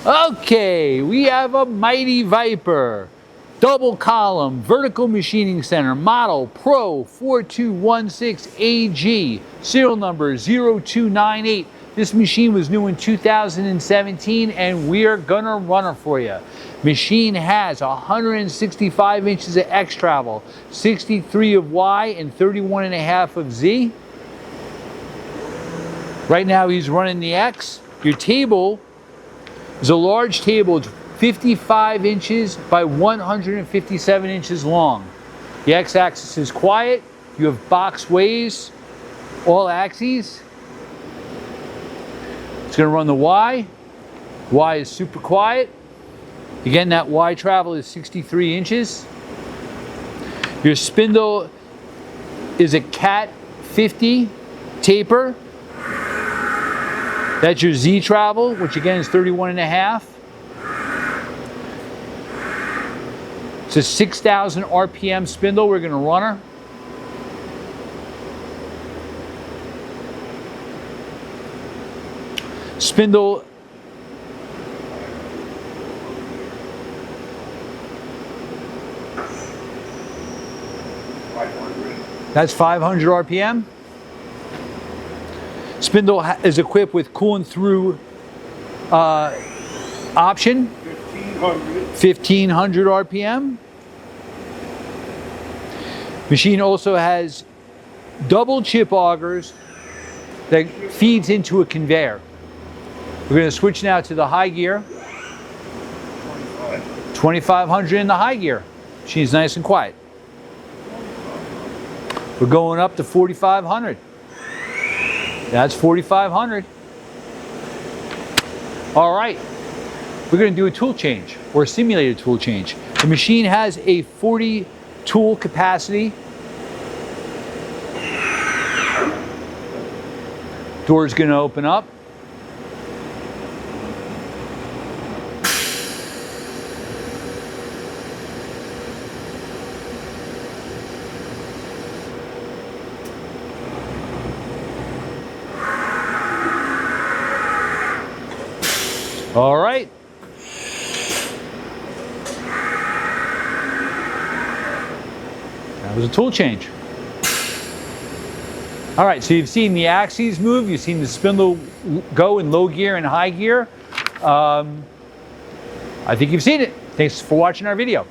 Okay, we have a Mighty Viper, double column, vertical machining center, model Pro 4216AG, serial number 0298. This machine was new in 2017 and we are gonna run it for you. Machine has 165 inches of X travel, 63 of Y and 31.5 of Z. Right now he's running the X. Your table is a large table. It's 55 inches by 157 inches long. The X-axis is quiet. You have box ways, all axes. It's going to run the Y. Y is super quiet. Again, that Y travel is 63 inches. Your spindle is a Cat 50 taper. That's your Z travel, which again is 31.5. It's a 6,000 RPM spindle. We're going to run her. Spindle that's 500 RPM. Spindle is equipped with cooling through option. 1500 RPM. Machine also has double chip augers that feeds into a conveyor. We're going to switch now to the high gear. 2500 in the high gear. Machine's nice and quiet. We're going up to 4500. That's 4500. All right. We're going to do a tool change or a simulated tool change. The machine has a 40 tool capacity. Door's going to open up. All right. That was a tool change. All right, so you've seen the axes move, you've seen the spindle go in low gear and high gear. I think you've seen it. Thanks for watching our video.